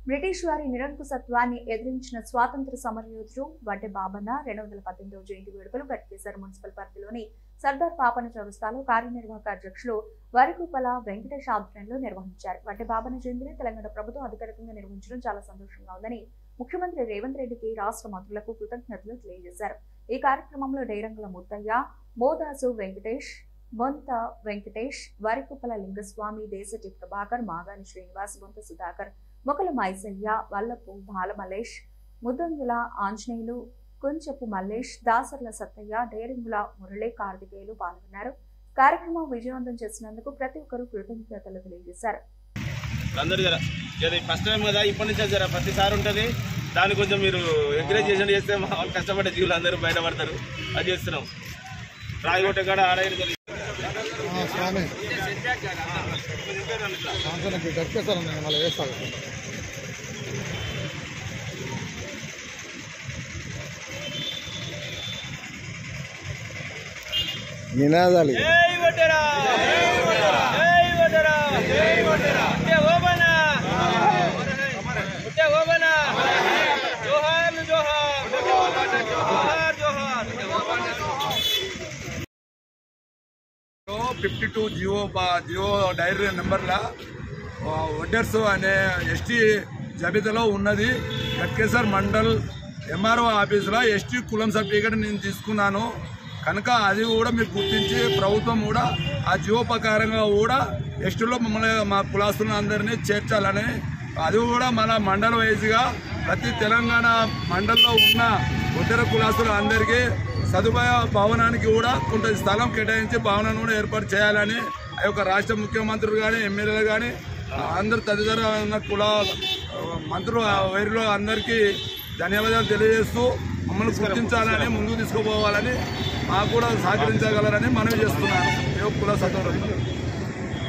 British వారి నిరంకుశత్వాన్ని ఎదిరించిన స్వాతంత్ర సమరయోధుడు వడ్డే బాబన్న 218వ జయంతి వేడుకలు గట్కేసర్ మున్సిపల్ పరిధిలోని సర్దార్ పాపన్న చౌరస్తాలో కార్యనిర్వాహక అధ్యక్షులు వరకుపల వెంకటేష్ ఆధ్వర్యంలో నిర్వహించారు. వడ్డే బాబన్న జయంతిని తెలంగాణ ప్రభుత్వం అధికారికంగా నిర్వహించడం చాలా సంతోషంగా ఉందని ముఖ్యమంత్రి రేవంత్ రెడ్డికి రాష్ట్ర మంత్రులకు కృతజ్ఞతలు తెలియజేశారు. ఈ కార్యక్రమంలో డైరంగుల ముత్తయ్య, మోదాసు వెంకటేష్, బొంత వెంకటేష్, వరకుపల లింగస్వామి, దేశటి ప్రభాకర్, మాగాని శ్రీనివాస్, బొంత సుధాకర్, మొకల మైసయ్య, వల్లపు బాలమలేష్, ముద్దంగుల ఆంజనేయులు, కొంచెపు మల్లేష్, దాసర్ల సత్తయ్య, డైరింగుల మురళి, కార్తికేయులు పాల్గొన్నారు. కార్యక్రమం విజయవంతం చేసినందుకు ప్రతి ఒక్కరూ కృతజ్ఞతలు తెలియజేశారు. ఫస్ట్ టైం కదా, ఇప్పటి నుంచే జర ప్రతిసారి ఉంటుంది. దాన్ని కొంచెం మీరు ఎంకరేజ్ చేస్తే వాళ్ళు కష్టపడే జీవులు అందరూ బయటపడతారు. అది చేస్తున్నాం. రాయగొట్ట కాడ ఆరైదు నినాదాలు జియో డైరీ నెంబర్ల వడ్డర్స్ అనే ఎస్టీ జాబితాలో ఉన్నది. గట్కేసర్ మండల్ ఎంఆర్ఓ ఆఫీసులో ఎస్టీ కులం సర్టిఫికేట్ నేను తీసుకున్నాను కనుక అది కూడా మీరు గుర్తించి ప్రభుత్వం కూడా ఆ జియో ప్రకారంగా కూడా ఎస్టీలో మమ్మల్ని మా కులాస్తులను అందరినీ చేర్చాలని, అది కూడా మన మండల వైజ్గా ప్రతి తెలంగాణ మండలంలో ఉన్న ఉత్తర కులాస్తులు అందరికీ సదుపాయ భవనానికి కూడా కొంత స్థలం కేటాయించి భవనాన్ని కూడా ఏర్పాటు చేయాలని ఆ యొక్క రాష్ట్ర ముఖ్యమంత్రులు కానీ ఎమ్మెల్యేలు కానీ అందరు తదితర కుల మంత్రులు వైరులు అందరికీ ధన్యవాదాలు తెలియజేస్తూ మమ్మల్ని గుర్తించాలని, ముందుకు తీసుకుపోవాలని, మాకు కూడా సహకరించగలరని మనవి చేస్తున్నాను. కుల సదౌరంగా.